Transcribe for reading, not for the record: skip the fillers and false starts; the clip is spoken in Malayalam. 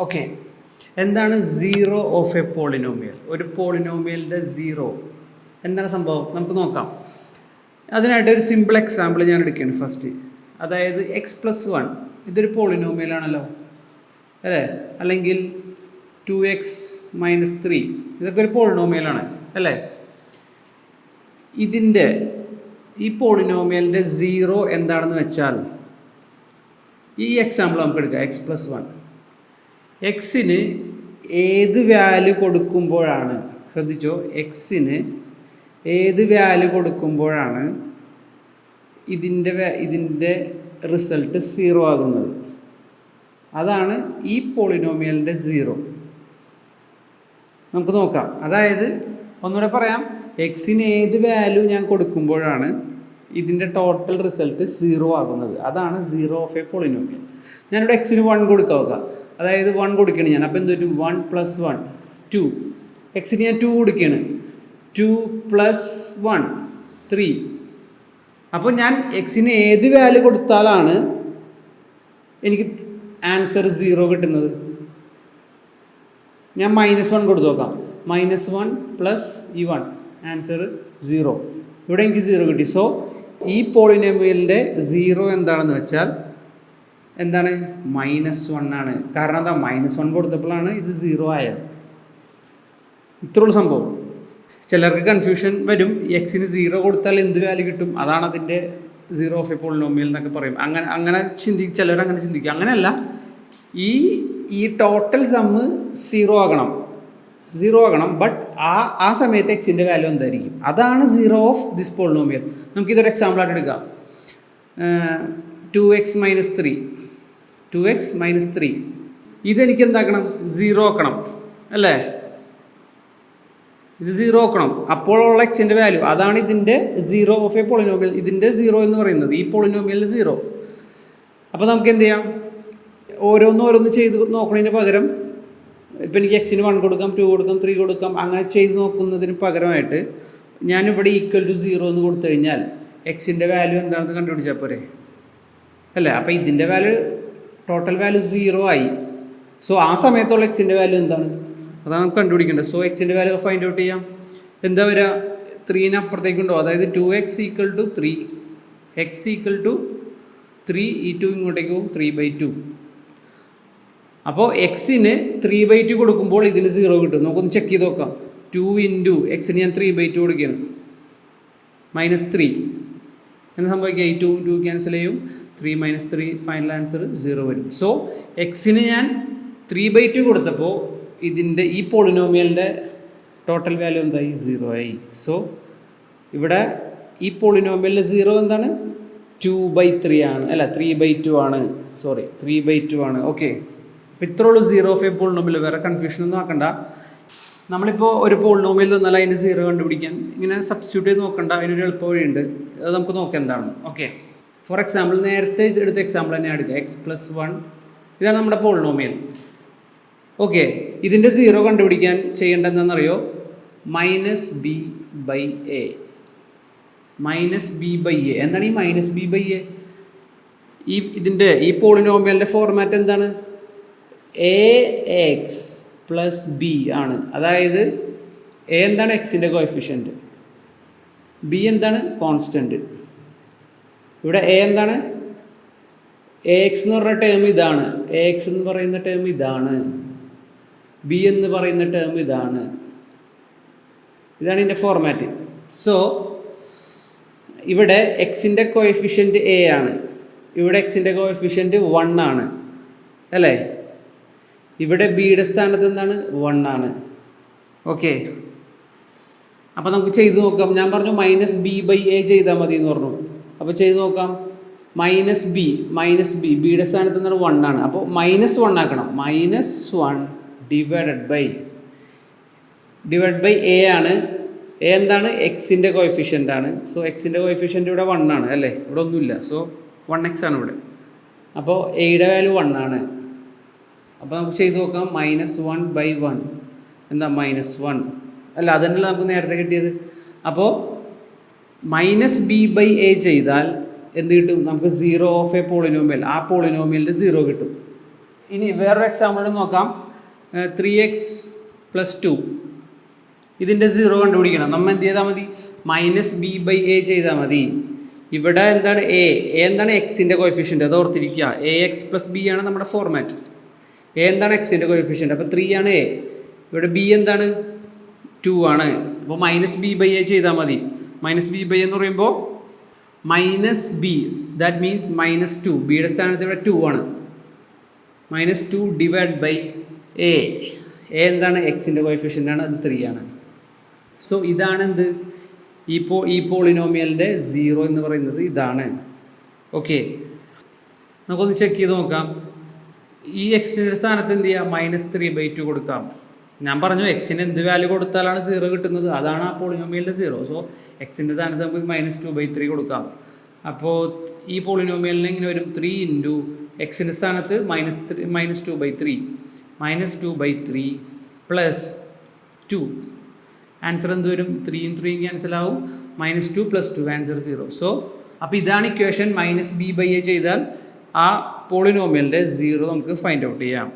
ഓക്കെ, എന്താണ് സീറോ ഓഫ് എ പോളിനോമിയൽ? ഒരു പോളിനോമിയലിൻ്റെ സീറോ എന്താണ് സംഭവം നമുക്ക് നോക്കാം. അതിനായിട്ട് ഒരു സിമ്പിൾ എക്സാമ്പിൾ ഞാൻ എടുക്കുകയാണ് ഫസ്റ്റ്. അതായത് x+1 ഇതൊരു പോളിനോമിയലാണല്ലോ അല്ലേ, അല്ലെങ്കിൽ 2x-3 ഇതൊക്കെ ഒരു പോളിനോമിയലാണ് അല്ലേ. ഇതിൻ്റെ ഈ പോളിനോമിയലിൻ്റെ സീറോ എന്താണെന്ന് വെച്ചാൽ ഈ എക്സാമ്പിൾ നമുക്ക് എടുക്കാം. x+1 എക്സിന് ഏത് വാല്യൂ കൊടുക്കുമ്പോഴാണ്, ശ്രദ്ധിച്ചോ, എക്സിന് ഏത് വാല്യൂ കൊടുക്കുമ്പോഴാണ് ഇതിൻ്റെ റിസൾട്ട് സീറോ ആകുന്നത്? അതാണ് ഈ പോളിനോമിയലിൻ്റെ സീറോ. നമുക്ക് നോക്കാം. അതായത് ഒന്നുകൂടെ പറയാം, എക്സിന് ഏത് വാല്യൂ ഞാൻ കൊടുക്കുമ്പോഴാണ് ഇതിൻ്റെ ടോട്ടൽ റിസൾട്ട് സീറോ ആകുന്നത്. അതാണ് സീറോ ഓഫ് എ പോളിനോമിയൽ. ഞാനിവിടെ എക്സിന് 1 കൊടുക്കുക. അതായത് 1 കൊടുക്കുകയാണ് ഞാൻ. അപ്പോൾ എന്ത് പറ്റും? 1 + 1 2. എക്സിന് ഞാൻ 2 കൊടുക്കുകയാണ്. 2 + 1 3. അപ്പോൾ ഞാൻ എക്സിന് ഏത് വാല്യൂ കൊടുത്താലാണ് എനിക്ക് ആൻസർ 0 കിട്ടുന്നത്? ഞാൻ -1 കൊടുത്തു നോക്കാം. -1 + ഈ 1 ആൻസർ 0. ഇവിടെ എനിക്ക് 0 കിട്ടി. സോ ഈ പോളിനോമിയലിൻ്റെ സീറോ എന്താണെന്ന് വെച്ചാൽ എന്താണ്? -1 ആണ്. കാരണം എന്താ? -1 കൊടുത്തപ്പോഴാണ് ഇത് 0 ആയത്. ഇത്രയുള്ള സംഭവം. ചിലർക്ക് കൺഫ്യൂഷൻ വരും, എക്സിന് 0 കൊടുത്താൽ എന്ത് വാല്യൂ കിട്ടും, അതാണ് അതിൻ്റെ സീറോ ഓഫ് എ പോളിനോമിയൽ എന്നൊക്കെ പറയും. അങ്ങനെ ചിലരങ്ങനെ ചിന്തിക്കും. അങ്ങനെയല്ല, ഈ ടോട്ടൽ സമ്മ് 0 ആകണം. ബട്ട് ആ സമയത്ത് എക്സിൻ്റെ വാല്യൂ എന്തായിരിക്കും? അതാണ് സീറോ ഓഫ് ദിസ് പോളിനോമിയൽ. നമുക്കിതൊരു എക്സാമ്പിളായിട്ട് എടുക്കാം. 2x-3 ഇതെനിക്ക് എന്താക്കണം? 0 ആക്കണം അല്ലേ? ഇത് 0 ആക്കണം. അപ്പോഴുള്ള എക്സിൻ്റെ വാല്യൂ അതാണ് ഇതിൻ്റെ സീറോ ഓഫ് എ പോളിനോമിയൽ. ഇതിൻ്റെ 0 എന്ന് പറയുന്നത് ഈ പോളിനോമിയലിൻ്റെ 0. അപ്പോൾ നമുക്ക് എന്ത് ചെയ്യാം? ഓരോന്ന് ചെയ്ത് നോക്കുന്നതിന് പകരം ഇപ്പം എനിക്ക് എക്സിന് 1 കൊടുക്കാം, 2 കൊടുക്കാം, 3 കൊടുക്കാം. അങ്ങനെ ചെയ്ത് നോക്കുന്നതിന് പകരമായിട്ട് ഞാനിവിടെ =0 എന്ന് കൊടുത്തു കഴിഞ്ഞാൽ എക്സിൻ്റെ വാല്യൂ എന്താണെന്ന് കണ്ടുപിടിച്ചാൽ പോരെ അല്ലേ? അപ്പോൾ ഇതിൻ്റെ വാല്യൂ ടോട്ടൽ വാല്യൂ 0 ആയി. സോ ആ സമയത്തുള്ള എക്സിൻ്റെ വാല്യൂ എന്താണ്? അതാണ് നമുക്ക് കണ്ടുപിടിക്കേണ്ടത്. സോ എക്സിൻ്റെ വാല്യൂ ഫൈൻഡ് ഔട്ട് ചെയ്യാം. എന്താ വരിക? 3ന് അപ്പുറത്തേക്കുണ്ടോ? അതായത് 2x = 3, x = 3, ഈ 2 ഇങ്ങോട്ടേക്ക് പോകും, 3/2. അപ്പോൾ എക്സിന് 3/2 കൊടുക്കുമ്പോൾ ഇതിന് 0 കിട്ടും. നമുക്കൊന്ന് ചെക്ക് ചെയ്ത് നോക്കാം. 2 × എക്സിന് ഞാൻ 3/2 കൊടുക്കുകയാണ്. -3 എന്ന് സംഭവിക്കുക. ഈ 2 2 ക്യാൻസൽ ചെയ്യും. 3 - 3 ഫൈനൽ ആൻസർ 0 വരും. സോ എക്സിന് ഞാൻ 3/2 കൊടുത്തപ്പോൾ ഇതിൻ്റെ ഈ പോളിനോമിയലിൻ്റെ ടോട്ടൽ വാല്യൂ എന്തായി? 0 ആയി. സോ ഇവിടെ ഈ പോളിനോമിയലിൻ്റെ 0 എന്താണ്? 2/3 ആണ്, അല്ല 3/2 ആണ്. 3/2 ആണ്. ഓക്കെ, അപ്പോൾ ഇത്രേ ഉള്ളൂ സീറോ ഓഫ് എ പോളിനോമിയൽ. വേറെ കൺഫ്യൂഷൻ ഒന്നും ആക്കണ്ട. നമ്മളിപ്പോൾ ഒരു പോളിനോമിയൽ തന്നാൽ അതിൻ്റെ 0 കണ്ടുപിടിക്കാൻ ഇങ്ങനെ സബ്സ്റ്റിറ്റ്യൂട്ട് ചെയ്ത് നോക്കണ്ട. അതിനൊരു എളുപ്പ വഴിയുണ്ട്. അത് നമുക്ക് നോക്കാം എന്താണ്. ഓക്കെ, ഫോർ എക്സാമ്പിൾ നേരത്തെ എടുത്ത എക്സാമ്പിൾ തന്നെ എടുക്കുക. x+1 ഇതാണ് നമ്മുടെ പോളിനോമിയൽ. ഓക്കെ, ഇതിൻ്റെ 0 കണ്ടുപിടിക്കാൻ ചെയ്യേണ്ടത് എന്താണെന്നറിയോ? -b/a. -b/a എന്താണ് ഈ -b/a? ഇതിൻ്റെ ഈ പോളിനോമിയലിൻ്റെ ഫോർമാറ്റ് എന്താണ്? ax + b ആണ്. അതായത് a എന്താണ്? എക്സിൻ്റെ കോഎഫിഷ്യൻറ്റ്. b എന്താണ്? കോൺസ്റ്റൻറ്റ്. ഇവിടെ a എന്താണ്? ax എന്ന് പറയുന്ന ടേം ഇതാണ്, ax എന്ന് പറയുന്ന ടേം ഇതാണ്, b എന്ന് പറയുന്ന ടേം ഇതാണ്. ഇതാണ് ഇതിൻ്റെ ഫോർമാറ്റ്. സോ ഇവിടെ എക്സിൻ്റെ കോഎഫിഷ്യൻറ്റ് a ആണ്, ഇവിടെ എക്സിൻ്റെ കോഎഫിഷ്യൻറ്റ് 1 ആണ് അല്ലേ? ഇവിടെ ബിയുടെ സ്ഥാനത്ത് എന്താണ്? 1 ആണ്. ഓക്കെ, അപ്പോൾ നമുക്ക് ചെയ്ത് നോക്കാം. ഞാൻ പറഞ്ഞു -b/a ചെയ്താൽ മതി എന്ന് പറഞ്ഞു. അപ്പോൾ ചെയ്ത് നോക്കാം. -b ബിയുടെ സ്ഥാനത്ത് എന്താണ്? 1 ആണ്. അപ്പോൾ -1 ആക്കണം. -1 ഡിവൈഡ് ബൈ a ആണ്. a എന്താണ്? എക്സിൻ്റെ കോഎഫിഷ്യൻ്റ് ആണ്. സോ എക്സിൻ്റെ കോഎഫിഷ്യൻ്റ് ഇവിടെ 1 ആണ് അല്ലേ? ഇവിടെ ഒന്നുമില്ല. സോ 1x ആണ് ഇവിടെ. അപ്പോൾ എയുടെ വാല്യൂ 1 ആണ്. അപ്പോൾ നമുക്ക് ചെയ്ത് നോക്കാം. -1/1 എന്താ? -1 അല്ല, അതന്നെയല്ല നമുക്ക് നേരത്തെ കിട്ടിയത്. അപ്പോൾ -b/a ചെയ്താൽ എന്ത് കിട്ടും? നമുക്ക് സീറോ ഓഫ് എ പോളിനോമിയൽ, ആ പോളിനോമിയലിൻ്റെ 0 കിട്ടും. ഇനി വേറൊരു എക്സാമ്പിൾ നോക്കാം. 3x + 2 ഇതിൻ്റെ 0 കണ്ടുപിടിക്കണം. നമ്മൾ എന്ത് ചെയ്താൽ മതി? -b/a ചെയ്താൽ മതി. ഇവിടെ എന്താണ് എ എന്താണ് എക്സിൻ്റെ കോഎഫിഷ്യൻ്റ്, അത് ഓർത്തിരിക്കുക. ax + b ആണ് നമ്മുടെ ഫോർമാറ്റ്. എ എന്താണ് എക്സിൻ്റെ കോഎഫിഷ്യൻ്റ്, അപ്പോൾ 3 ആണ് എ. ഇവിടെ ബി എന്താണ് 2 ആണ്. അപ്പോൾ -b/a ചെയ്താൽ മതി. -b/a എന്ന് പറയുമ്പോൾ -b, ദാറ്റ് മീൻസ് -2. ബിയുടെ സ്ഥാനത്ത് ഇവിടെ 2 ആണ്. -2 / a. എന്താണ് എക്സിൻ്റെ കോഎഫിഷ്യൻ്റ് ആണ്, അത് 3 ആണ്. സോ ഇതാണ് എന്ത് ഈ പോളിനോമിയലിൻ്റെ 0 എന്ന് പറയുന്നത് ഇതാണ്. ഓക്കെ, നമുക്കൊന്ന് ചെക്ക് ചെയ്ത് നോക്കാം. ഈ എക്സിൻ്റെ സ്ഥാനത്ത് എന്ത് ചെയ്യാം? -3/2 കൊടുക്കാം. ഞാൻ പറഞ്ഞു എക്സിന് എന്ത് വാല്യൂ കൊടുത്താലാണ് 0 കിട്ടുന്നത്, അതാണ് ആ പോളിനോമിയലിൻ്റെ 0. സോ എക്സിൻ്റെ സ്ഥാനത്ത് നമുക്ക് -2/3 കൊടുക്കാം. അപ്പോൾ ഈ പോളിനോമിയലിന് ഇങ്ങനെ വരും 3 × എക്സിൻ്റെ സ്ഥാനത്ത് -2/3 -2/3 + 2. ആൻസർ എന്ത് വരും? 3 × 3 ക്യാൻസൽ ആവും. -2 + 2 ആൻസർ 0. സോ അപ്പോൾ ഇതാണ് ഇക്വേഷൻ. -b/a ചെയ്താൽ ആ പോളിനോമിയലിൻ്റെ 0 നമുക്ക് ഫൈൻഡ് ഔട്ട് ചെയ്യാം.